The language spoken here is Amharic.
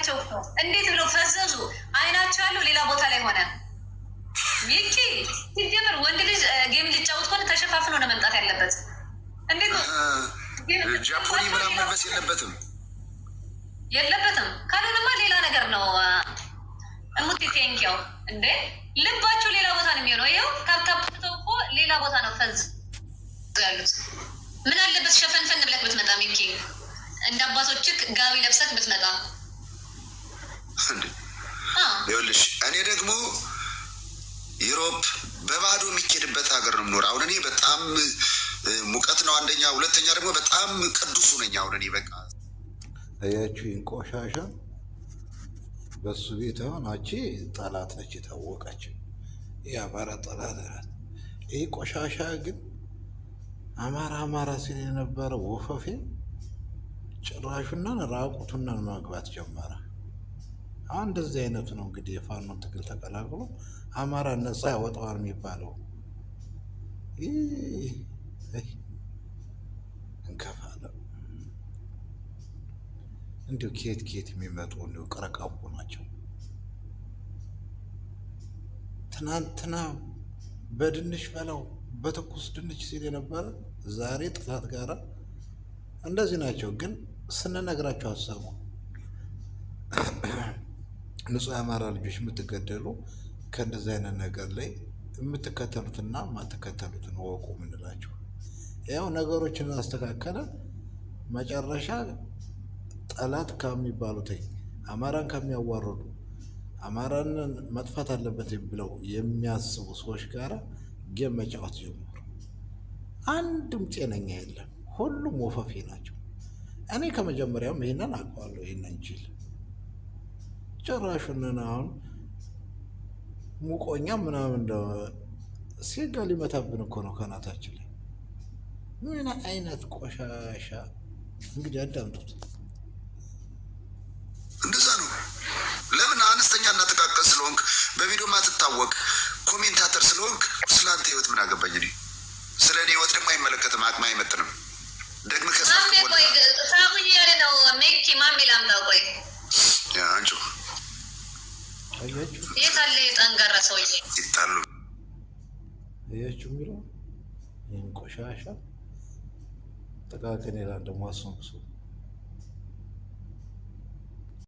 አቃታቸው እኮ እንዴት ብለው ፈዘዙ። አይናቸው ያለው ሌላ ቦታ ላይ ሆነ። ሚኪ ሲጀምር ወንድ ልጅ ጌም ሊጫወት ከሆነ ተሸፋፍኖ ነው መምጣት ያለበት። እንዴት ጃፖኒ ምናምን መልበስ የለበትም። ካልሆነማ ሌላ ነገር ነው። እሙቲ ቴንኪው እንዴ ልባቸው ሌላ ቦታ ነው የሚሆነው። ይኸው ታብታብተው እኮ ሌላ ቦታ ነው ፈዝ ያሉት። ምን አለበት ሸፈንፈን ብለክ ብትመጣ ሚኪ፣ እንደ አባቶችክ ጋቢ ለብሰክ ብትመጣ። ይኸውልሽ እኔ ደግሞ ዩሮፕ በባዶ የሚኬድበት ሀገር ነው የምኖር። አሁን እኔ በጣም ሙቀት ነው አንደኛ፣ ሁለተኛ ደግሞ በጣም ቅዱሱ ነኝ። አሁን እኔ በቃ አያችሁ ቆሻሻ በሱ ቤት አሁን አቺ ጠላት ነች የታወቀች የአማራ ጠላት ናት። ይህ ቆሻሻ ግን አማራ ሲል የነበረ ወፈፌ ጭራሹናን ራቁቱናን ማግባት ጀመረ። አሁን እንደዚህ አይነቱ ነው እንግዲህ የፋኖን ትግል ተቀላቅሎ አማራ ነፃ ያወጣዋል የሚባለው። እንከፋለ እንዲሁ ኬት የሚመጡ እንዲሁ ቀረቃቡ ናቸው። ትናንትና በድንች በለው በትኩስ ድንች ሲል የነበረ ዛሬ ጠላት ጋራ እንደዚህ ናቸው። ግን ስንነግራቸው አሰቡ። ንጹህ የአማራ ልጆች የምትገደሉ ከእንደዚህ አይነት ነገር ላይ የምትከተሉትና የማትከተሉትን ወቁ ምንላቸው። ያው ነገሮችን አስተካከለ። መጨረሻ ጠላት ከሚባሉት አማራን ከሚያዋርዱ አማራን መጥፋት አለበት ብለው የሚያስቡ ሰዎች ጋር ጌም መጫወት ጀመሩ። አንድም ጤነኛ የለም፣ ሁሉም ወፈፌ ናቸው። እኔ ከመጀመሪያውም ይህንን አውቀዋለሁ። ይህንን ጅል ጭራሹንን አሁን ሙቆኛ ምናምን እንደ ሴጋ ሊመታብን እኮ ነው ከናታችን ላይ። ምን አይነት ቆሻሻ! እንግዲህ አዳምጡት። እንደዛ ነው። ለምን አነስተኛ እና ጥቃቅን ስለሆንክ በቪዲዮ ማትታወቅ ኮሜንታተር ስለሆንክ ስለአንተ ህይወት ምን አገባኝ? እኔ ስለ እኔ ህይወት ደግሞ አይመለከትም፣ አቅም አይመጥንም። ደግሞ ከሳሁኝ ያለ ነው ሜኪ ማሚ ላምጣው። ቆይ አንቺ የት አለ የጠንጋራ ሰውዬ? ይጣሉ አያችሁ የሚለው ይህን ቆሻሻ ጥቃቅን ይላል ደግሞ አስመልሶ